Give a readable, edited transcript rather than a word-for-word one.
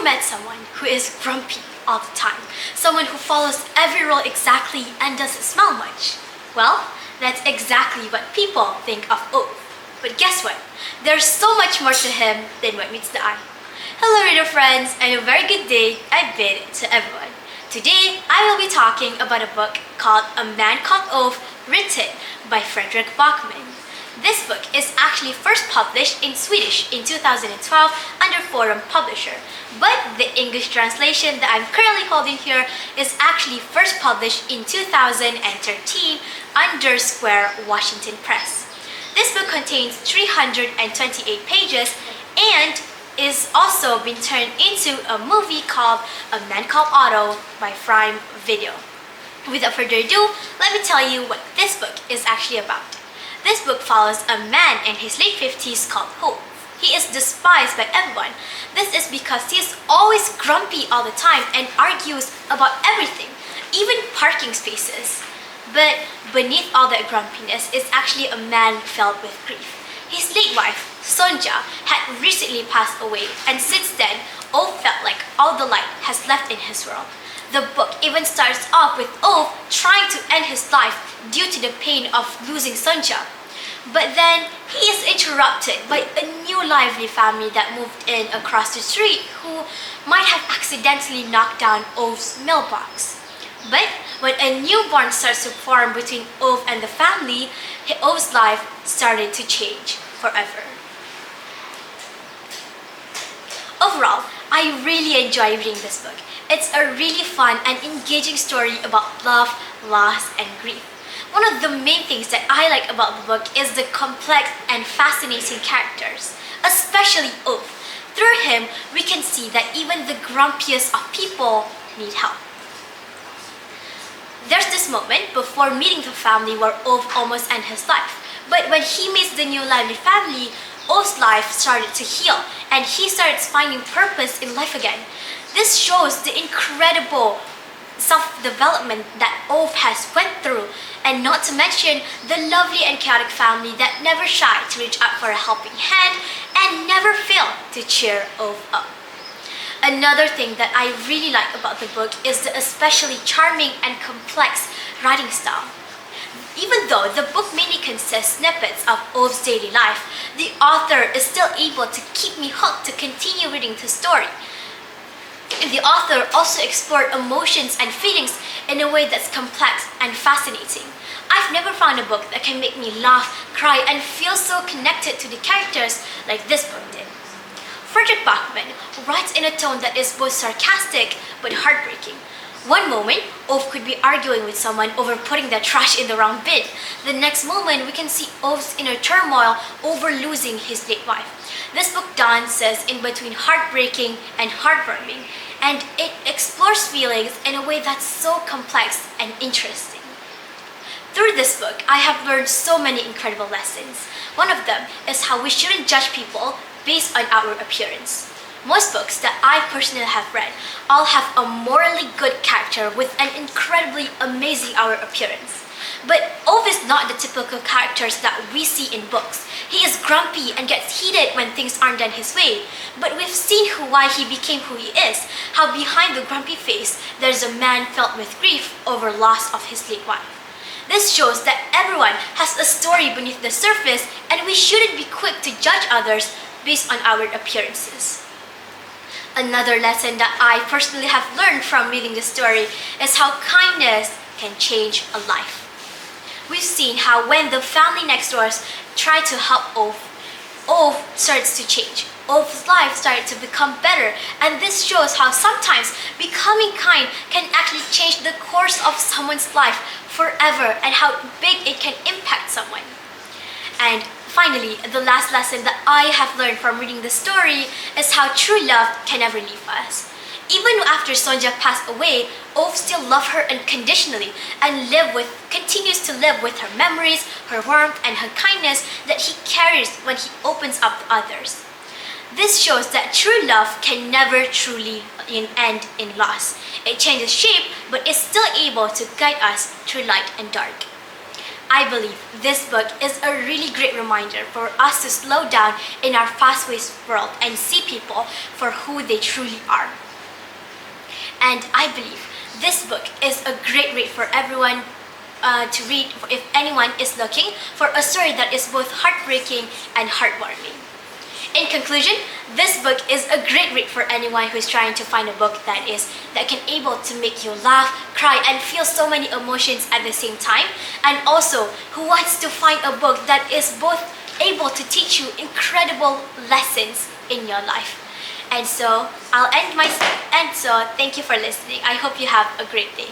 met someone who is grumpy all the time? Someone who follows every rule exactly and doesn't smile much? Well, that's exactly what people think of Ove. But guess what? There's so much more to him than what meets the eye. Hello reader friends, and a very good day I bid to everyone. Today, I will be talking about a book called A Man Called Ove, written by Fredrik Backman. This book is actually first published in Swedish in 2012 under Forum Publisher, but the English translation that I'm currently holding here is actually first published in 2013 under Square Washington Press. This book contains 328 pages and is also been turned into a movie called A Man Called Otto by Prime Video. Without further ado, let me tell you what this book is actually about. This book follows a man in his late 50s called Ove. He is despised by everyone. This is because he is always grumpy all the time and argues about everything, even parking spaces. But beneath all that grumpiness is actually a man filled with grief. His late wife, Sonja, had recently passed away, and since then, Ove felt like all the light has left in his world. The book even starts off with Ove trying to end his life due to the pain of losing Sonja. But then, he is interrupted by a new lively family that moved in across the street who might have accidentally knocked down Ove's mailbox. But when a newborn starts to form between Ove and the family, Ove's life started to change forever. Overall, I really enjoy reading this book. It's a really fun and engaging story about love, loss, and grief. One of the main things that I like about the book is the complex and fascinating characters, especially Ove. Through him, we can see that even the grumpiest of people need help. There's this moment before meeting the family where Ove almost ends his life. But when he meets the new lively family, Ove's life started to heal and he starts finding purpose in life again. This shows the incredible self-development that Ove has went through, and not to mention the lovely and chaotic family that never shy to reach out for a helping hand and never fail to cheer Ove up. Another thing that I really like about the book is the especially charming and complex writing style. Even though the book mainly consists snippets of Ove's daily life, the author is still able to keep me hooked to continue reading the story. The author also explored emotions and feelings in a way that's complex and fascinating. I've never found a book that can make me laugh, cry, and feel so connected to the characters like this book did. Fredrik Backman writes in a tone that is both sarcastic but heartbreaking. One moment, Ove could be arguing with someone over putting their trash in the wrong bin. The next moment, we can see Ove's inner turmoil over losing his late wife. This book dances in between heartbreaking and heartwarming, and it explores feelings in a way that's so complex and interesting. Through this book, I have learned so many incredible lessons. One of them is how we shouldn't judge people based on our appearance. Most books that I personally have read all have a morally good character with an incredibly amazing outer appearance. But Ove is not the typical characters that we see in books. He is grumpy and gets heated when things aren't done his way. But we've seen why he became who he is, how behind the grumpy face there's a man filled with grief over loss of his late wife. This shows that everyone has a story beneath the surface, and we shouldn't be quick to judge others based on our appearances. Another lesson that I personally have learned from reading the story is how kindness can change a life. We've seen how when the family next door tried to help Ove starts to change. Ove's life started to become better, and this shows how sometimes becoming kind can actually change the course of someone's life forever and how big it can impact someone. And finally, the last lesson that I have learned from reading the story is how true love can never leave us. Even after Sonja passed away, Ove still loved her unconditionally and continues to live with her memories, her warmth, and her kindness that he carries when he opens up to others. This shows that true love can never truly end in loss. It changes shape, but is still able to guide us through light and dark. I believe this book is a really great reminder for us to slow down in our fast-paced world and see people for who they truly are. And I believe this book is a great read for everyone to read if anyone is looking for a story that is both heartbreaking and heartwarming. In conclusion, this book is a great read for anyone who is trying to find a book that can able to make you laugh, cry, and feel so many emotions at the same time, and also who wants to find a book that is both able to teach you incredible lessons in your life. And so I'll end so thank you for listening. I hope you have a great day.